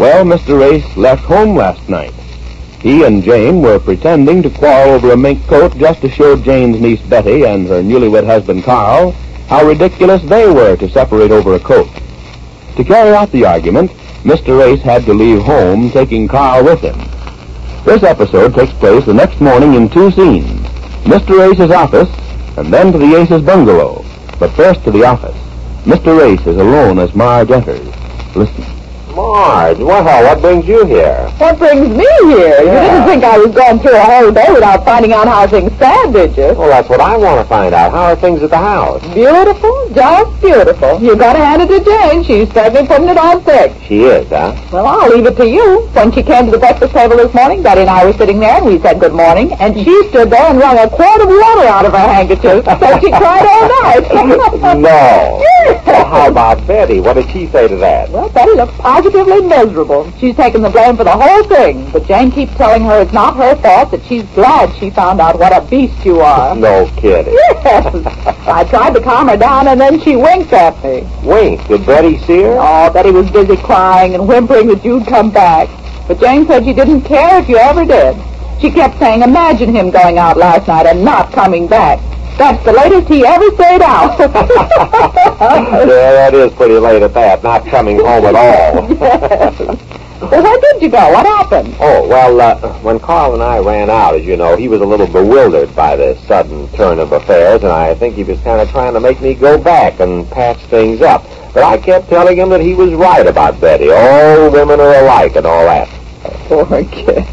Well, Mr. Ace left home last night. He and Jane were pretending to quarrel over a mink coat just to show Jane's niece Betty and her newlywed husband Carl how ridiculous they were to separate over a coat. To carry out the argument, Mr. Ace had to leave home, taking Carl with him. This episode takes place the next morning in two scenes. Mr. Ace's office, and then to the Ace's bungalow. But first to the office. Mr. Ace is alone as Marge enters. Listen. Marge, well, what brings you here? What brings me here? You didn't think I was going through a whole day without finding out how things stand, did you? Well, that's what I want to find out. How are things at the house? Beautiful, just beautiful. You got to hand it to Jane. She's certainly putting it on thick. She is, huh? Well, I'll leave it to you. When she came to the breakfast table this morning, Betty and I were sitting there, and we said good morning, and she stood there and wrung a quart of water out of her handkerchief, so she cried all night. No. Yes. Well, how about Betty? What did she say to that? Well, Betty looks positively miserable. She's taken the blame for the whole thing, but Jane keeps telling her it's not her fault, that she's glad she found out what a beast you are. No kidding. Yes. I tried to calm her down, and then she winked at me. Winked? Did Betty see her? Oh, Betty was busy crying and whimpering that you'd come back. But Jane said she didn't care if you ever did. She kept saying, imagine him going out last night and not coming back. That's the latest he ever stayed out. Yeah, that is pretty late at that, not coming home at all. Yes. Well, where did you go? What happened? Oh, well, when Carl and I ran out, as you know, he was a little bewildered by the sudden turn of affairs, and I think he was kind of trying to make me go back and patch things up. But I kept telling him that he was right about Betty. All women are alike and all that. Poor kid.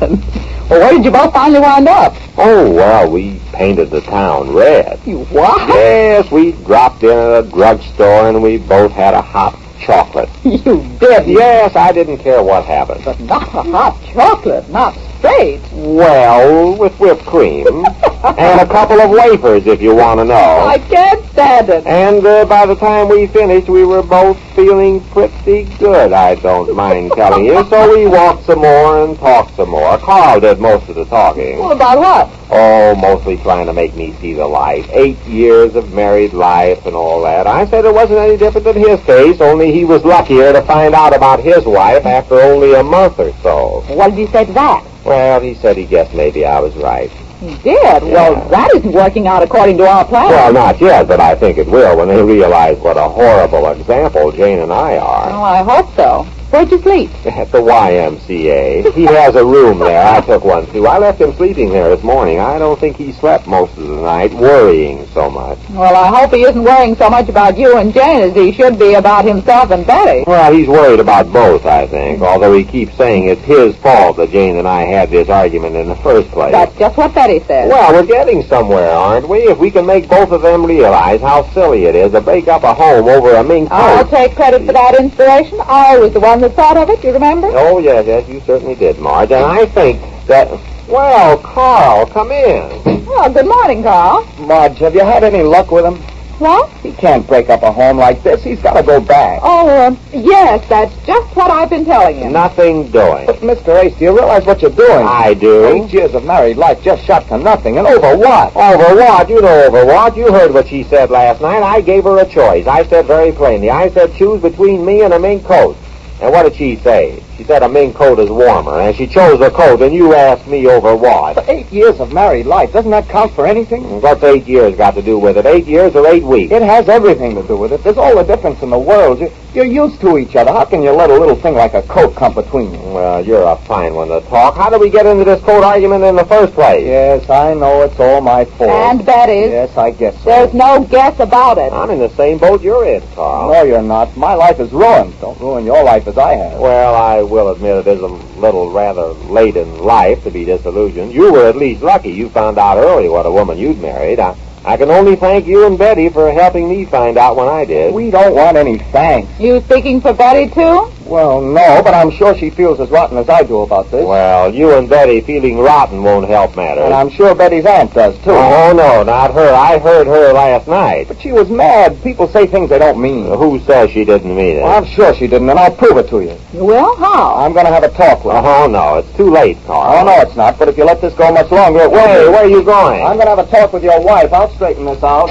Well, where did you both finally wind up? Oh, well, we painted the town red. You what? Yes, we dropped in at a drugstore and we both had a hot chocolate. You did? Yes, I didn't care what happened. But not a hot chocolate, not straight. Well, with whipped cream. And a couple of wafers, if you want to know. I can't stand it. And by the time we finished, we were both feeling pretty good, I don't mind telling you. So we walked some more and talked some more. Carl did most of the talking. Well, about what? Oh, mostly trying to make me see the light. 8 years of married life and all that. I said it wasn't any different than his case, only he was luckier to find out about his wife after only a month or so. What did he say to that? Well, he said he guessed maybe I was right. He did? Yeah. Well, that isn't working out according to our plan. Well, not yet, but I think it will when they realize what a horrible example Jane and I are. Well, I hope so. Where'd you sleep? At the YMCA. He has a room there. I took one, too. I left him sleeping there this morning. I don't think he slept most of the night, worrying so much. Well, I hope he isn't worrying so much about you and Jane as he should be about himself and Betty. Well, he's worried about both, I think, although he keeps saying it's his fault that Jane and I had this argument in the first place. That's just what Betty says. Well, we're getting somewhere, aren't we? If we can make both of them realize how silly it is to break up a home over a mink coat. I'll take credit for that inspiration. I was the one that thought of it, you remember? Oh, yes, you certainly did, Marge. And I think that... Well, Carl, come in. Oh, good morning, Carl. Marge, have you had any luck with him? What? He can't break up a home like this. He's got to go back. Oh, yes, that's just what I've been telling him. Nothing doing. But, Mr. Ace, do you realize what you're doing? I do. 8 years of married life just shot to nothing. And over what? Over what? You know over what. You heard what she said last night. I gave her a choice. I said very plainly. I said choose between me and a mink coat. And what did she say? She said a mink coat is warmer, and she chose the coat, and you asked me over what? For 8 years of married life, doesn't that count for anything? What's 8 years got to do with it? 8 years or 8 weeks? It has everything to do with it. There's all the difference in the world. You're used to each other. How can you let a little thing like a coat come between you? Well, you're a fine one to talk. How did we get into this coat argument in the first place? Yes, I know it's all my fault. And Betty's. Yes, I guess so. There's no guess about it. I'm in the same boat you're in, Carl. No, you're not. My life is ruined. Don't ruin your life as I have. Well, I will admit it is a little rather late in life to be disillusioned. You were at least lucky. You found out early what a woman you'd married. I can only thank you and Betty for helping me find out when I did. We don't want any thanks. You speaking for Betty, too? Well, no, but I'm sure she feels as rotten as I do about this. Well, you and Betty feeling rotten won't help matters. And I'm sure Betty's aunt does, too. Oh, no, not her. I heard her last night. But she was mad. People say things they don't mean. Who says she didn't mean it? Well, I'm sure she didn't, and I'll prove it to you. You will? How? I'm going to have a talk with her. Oh, no, it's too late, Carl. Oh, no, it's not, but if you let this go much longer, it will. Hey, where are you going? I'm going to have a talk with your wife. I'll straighten this out.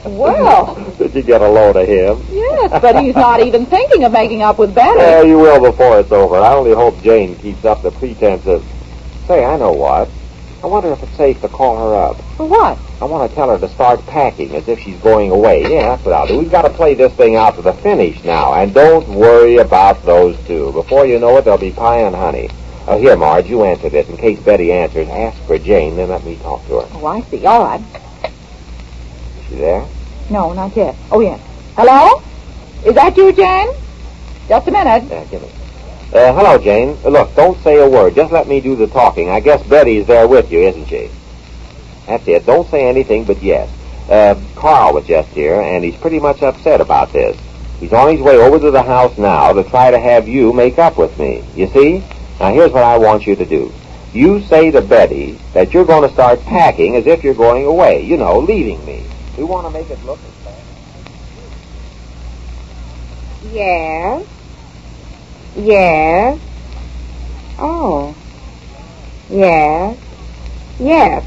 Well. Did you get a load of him? Yes, but he's not even thinking of making up with Betty. Well, you will before it's over. I only hope Jane keeps up the pretense of... Say, I know what. I wonder if it's safe to call her up. For what? I want to tell her to start packing as if she's going away. Yeah, that's what I'll do. We've got to play this thing out to the finish now. And don't worry about those two. Before you know it, there'll be pie and honey. Here, Marge, you answer this. In case Betty answers, ask for Jane, then let me talk to her. Oh, I see. All right. Is she there? No, not yet. Oh, yes. Hello? Is that you, Jane? Just a minute. Yeah, give me. Hello, Jane. Look, don't say a word. Just let me do the talking. I guess Betty's there with you, isn't she? That's it. Don't say anything but yes. Carl was just here, and he's pretty much upset about this. He's on his way over to the house now to try to have you make up with me. You see? Now, here's what I want you to do. You say to Betty that you're going to start packing as if you're going away. You know, leaving me. We want to make it look as bad. Yes. Yes. Oh. Yes. Yes.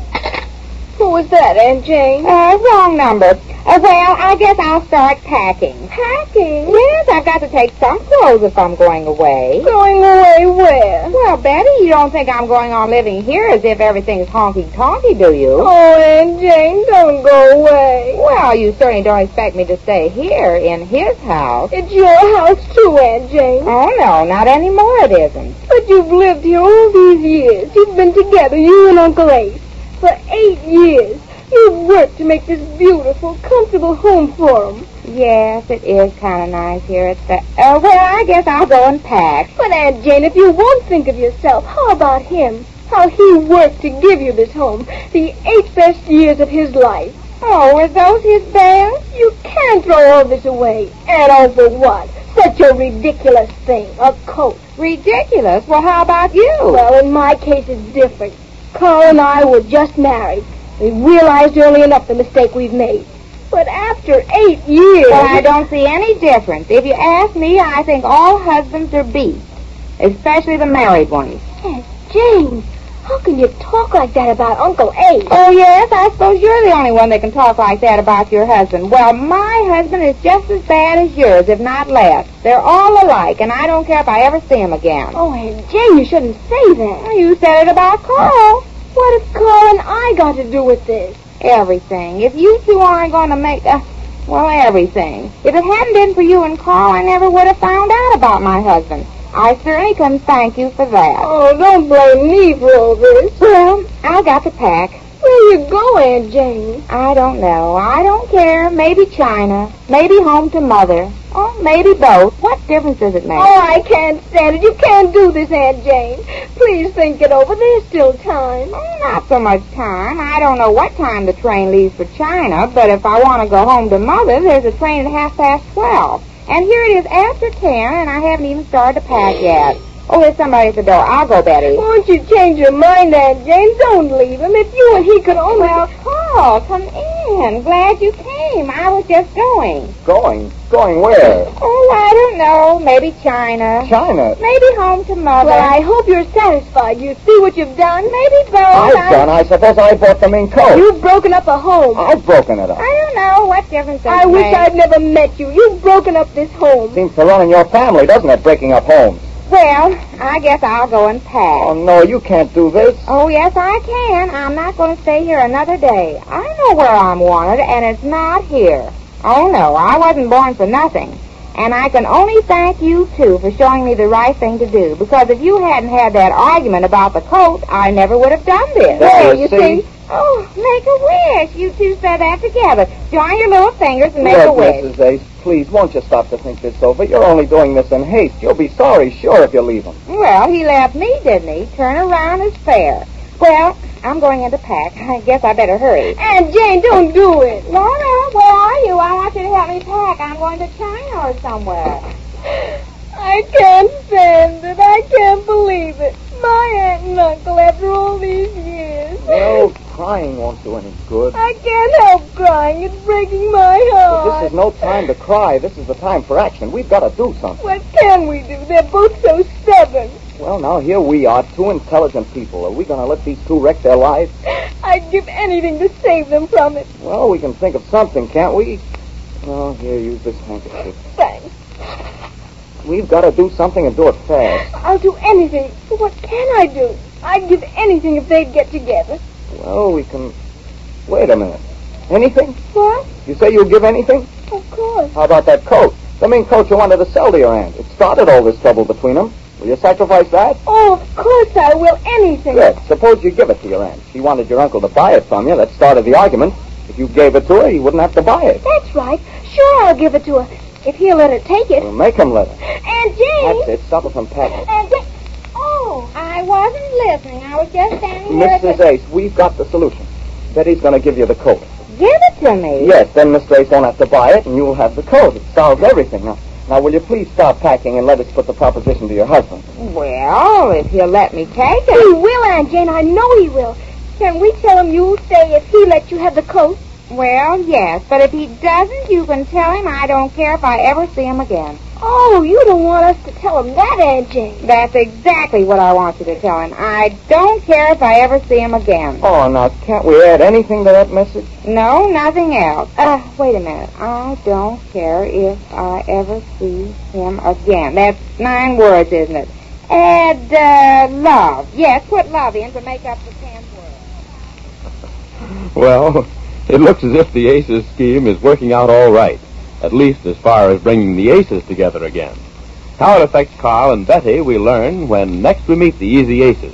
Who was that, Aunt Jane? Wrong number. Well, I guess I'll start packing. Packing? Yes, I've got to take some clothes if I'm going away. Going away where? Well, Betty, you don't think I'm going on living here as if everything's honky-tonky, do you? Oh, Aunt Jane, don't go away. Well, you certainly don't expect me to stay here in his house. It's your house, too, Aunt Jane. Oh, no, not anymore it isn't. But you've lived here all these years. You've been together, you and Uncle Ace, for 8 years. You've worked to make this beautiful, comfortable home for him. Yes, it is kind of nice here. Well, I guess I'll go and pack. But, Aunt Jane, if you won't think of yourself, how about him? How he worked to give you this home, the 8 best years of his life. Oh, were those his best? You can't throw all this away. And all for what? Such a ridiculous thing, a coat. Ridiculous? Well, how about you? Well, in my case, it's different. Carl and I were just married. We realized early enough the mistake we've made. But after 8 years... Well, I don't see any difference. If you ask me, I think all husbands are beasts, especially the married ones. Aunt Jane, how can you talk like that about Uncle Ace? Oh, yes, I suppose you're the only one that can talk like that about your husband. Well, my husband is just as bad as yours, if not less. They're all alike, and I don't care if I ever see him again. Oh, Aunt Jane, you shouldn't say that. Well, you said it about Carl. What have Carl and I got to do with this? Everything. If you two aren't going to make... well, everything. If it hadn't been for you and Carl, I never would have found out about my husband. I certainly can thank you for that. Oh, don't blame me for all this. Well, I've got to pack. Where you go, Aunt Jane? I don't know. I don't care. Maybe China. Maybe home to Mother. Oh, maybe both. What difference does it make? Oh, I can't stand it. You can't do this, Aunt Jane. Please think it over. There's still time. Oh, not so much time. I don't know what time the train leaves for China, but if I want to go home to Mother, there's a train at 12:30. And here it is after 10, and I haven't even started to pack yet. Oh, there's somebody at the door. I'll go, Betty. Won't you change your mind, Aunt Jane? Don't leave him. If you and he could only... Well, Carl, come in. Glad you came. I was just going. Going? Going where? Oh, I don't know. Maybe China. China? Maybe home to Mother. Well, I hope you're satisfied. You see what you've done? Maybe both. I suppose I bought the mink coat. You've broken up a home. I've broken it up. I don't know. What difference does it I wish make? I'd never met you. You've broken up this home. Seems to run in your family, doesn't it, breaking up homes? Well, I guess I'll go and pack. Oh, no, you can't do this. Oh, yes, I can. I'm not going to stay here another day. I know where I'm wanted, and it's not here. Oh, no, I wasn't born for nothing. And I can only thank you, too, for showing me the right thing to do, because if you hadn't had that argument about the coat, I never would have done this. There, you see? Oh, make a wish. You two said that together. Join your little fingers and make a Look, wish. Mrs. Ace, please, won't you stop to think this over? You're only doing this in haste. You'll be sorry, sure, if you leave him. Well, he left me, didn't he? Turn around is fair. Well, I'm going in to pack. I guess I better hurry. Aunt Jane, don't do it. No, where are you? I want you to help me pack. I'm going to China or somewhere. I can't stand it. I can't believe it. My aunt and uncle, after all these years. Well, crying won't do any good. I can't help crying. It's breaking my heart. But this is no time to cry. This is the time for action. We've got to do something. What can we do? They're both so stubborn. Well, now, here we are, two intelligent people. Are we going to let these two wreck their lives? I I'd give anything to save them from it. Well, we can think of something, can't we? Oh, here, use this handkerchief. Thanks. We've got to do something and do it fast. I'll do anything. But what can I do? I'd give anything if they'd get together. Well, we can... Wait a minute. Anything? What? You say you'll give anything? Of course. How about that coat? The mean coat you wanted to sell to your aunt. It started all this trouble between them. Will you sacrifice that? Oh, of course I will. Anything. Good. Suppose you give it to your aunt. She wanted your uncle to buy it from you. That started the argument. If you gave it to her, you wouldn't have to buy it. That's right. Sure, I'll give it to her. If he'll let her take it. We'll make him let her. Aunt Jane. That's it. Stop her from packing. Aunt Jane. Oh. I wasn't listening. I was just standing here. Mrs. Ace, we've got the solution. Betty's going to give you the coat. Give it to me. Yes, then Mr. Ace won't have to buy it, and you'll have the coat. It solves everything. Now, will you please stop packing and let us put the proposition to your husband? Well, if he'll let me take He it. will, Aunt Jane. I know he will. Can we tell him you'll stay if he lets you have the coat? Well, yes, but if he doesn't, you can tell him I don't care if I ever see him again. Oh, you don't want us to tell him that, Aunt Jane. That's exactly what I want you to tell him. I don't care if I ever see him again. Oh, now, can't we add anything to that message? No, nothing else. Wait a minute. I don't care if I ever see him again. That's 9 words, isn't it? Add, love. Yes, put love in to make up the 10th word. Well, it looks as if the Aces scheme is working out all right, at least as far as bringing the Aces together again. How it affects Carl and Betty we learn when next we meet the Easy Aces.